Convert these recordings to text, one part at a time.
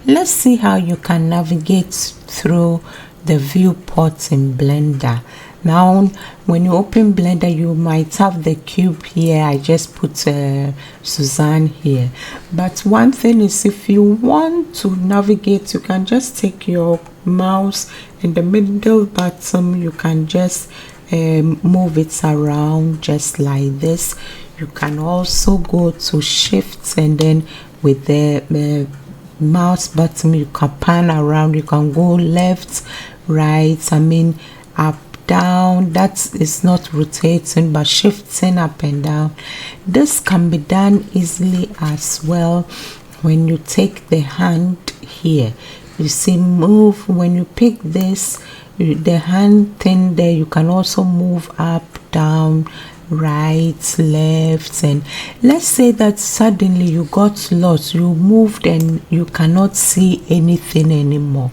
let's see how you can navigate through the viewport in Blender. Now when you open Blender, you might have the cube here. I just put Suzanne here, but one thing is, if you want to navigate, you can just take your mouse in the middle button, you can just move it around just like this. You can also go to shift, and then with the mouse button you can pan around. You can go left, right, up, down. That is not rotating but shifting up and down. This can be done easily as well when you take the hand here. You see, move, when you pick this, the hand thing there, you can also move up, down, right, left. And let's say that suddenly you got lost, you moved and you cannot see anything anymore.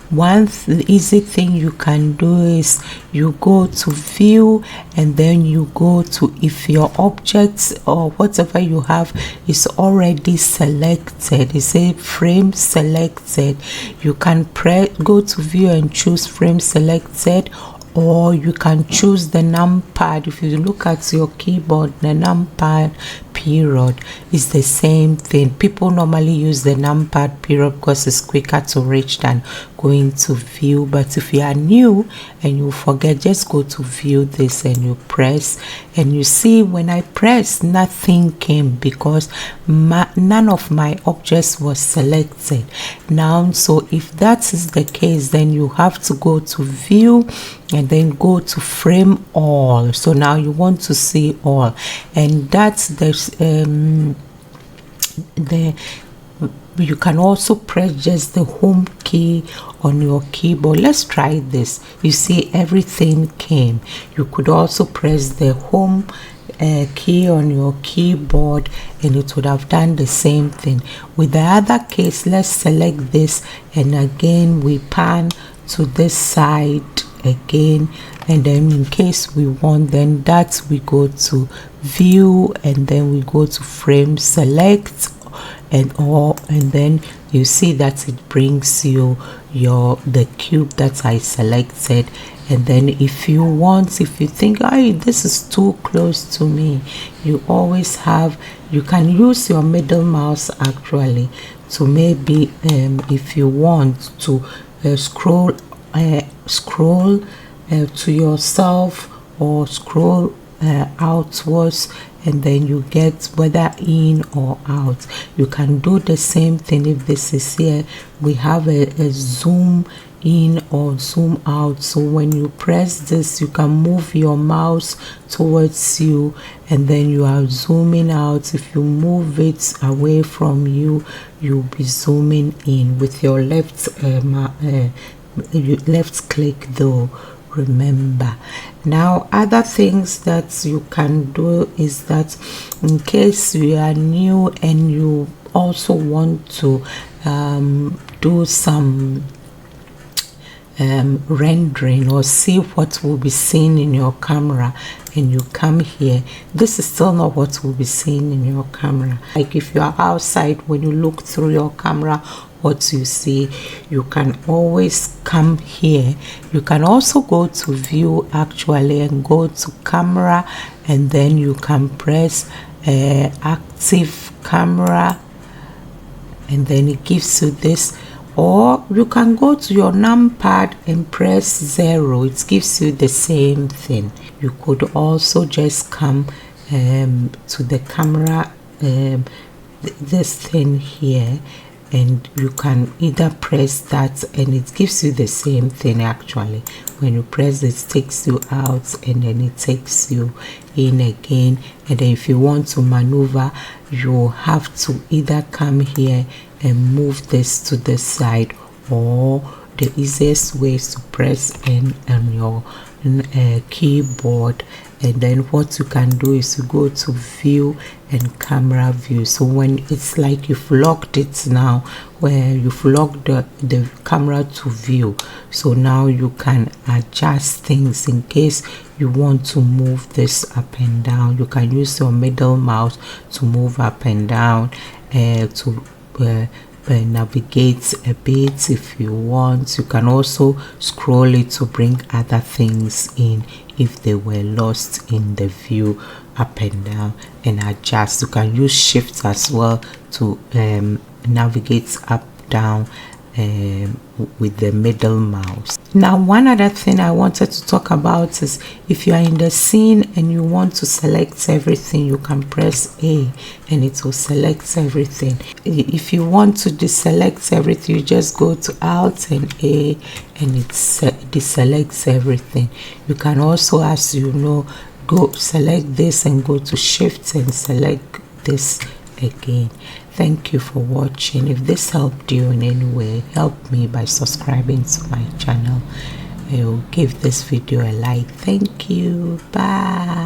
One easy thing you can do is you go to view, and then you go to, if your objects or whatever you have is already selected, it's a frame selected, you can go to view and choose frame selected, or you can choose the numpad. If you look at your keyboard, the numpad period is the same thing. People normally use the numpad period because it's quicker to reach than going to view. But if you are new and you forget, just go to view this and you press, and you see when I press, nothing came because none of my objects was selected. Now, so if that is the case, then you have to go to view and then go to frame all. So now you want to see all, and that's you can also press just the home key on your keyboard. Let's try this. You see, everything came. You could also press the home key on your keyboard and it would have done the same thing. With the other case, let's select this, and again we pan to this side again, and then in case we want, then that we go to view, and then we go to frame select, and then you see that it brings you the cube that I selected. And then if you want, if you think, hey, this is too close to me, you always have, you can use your middle mouse actually to maybe if you want to scroll to yourself, or scroll outwards, and then you get whether in or out. You can do the same thing. If this is here, we have a zoom in or zoom out. So when you press this, you can move your mouse towards you, and then you are zooming out. If you move it away from you, you'll be zooming in with your left left click though, remember. Now, other things that you can do is that in case you are new and you also want to do some rendering or see what will be seen in your camera, and you come here, this is still not what will be seen in your camera. Like if you are outside, when you look through your camera, what you see, you can always come here. You can also go to view actually and go to camera, and then you can press active camera, and then it gives you this. Or you can go to your numpad and press 0. It gives you the same thing. You could also just come to the camera, this thing here, and you can either press that and it gives you the same thing actually. When you press it, takes you out, and then it takes you in again. And then if you want to maneuver, you have to either come here and move this to the side, or the easiest way is to press N on your keyboard. And then what you can do is you go to view and camera view. So when it's like you've locked it now, where you've locked the camera to view, so now you can adjust things in case you want to move this up and down. You can use your middle mouse to move up and down, to navigate a bit if you want. You can also scroll it to bring other things in if they were lost in the view, up and down, and adjust. You can use shift as well to navigate up, down, with the middle mouse. Now, one other thing I wanted to talk about is if you are in the scene and you want to select everything, you can press A and it will select everything. If you want to deselect everything, you just go to Alt and A and it deselects everything. You can also, as you know, go select this and go to Shift and select this again. Thank you for watching. If this helped you in any way, help me by subscribing to my channel. I will give this video a like. Thank you. Bye.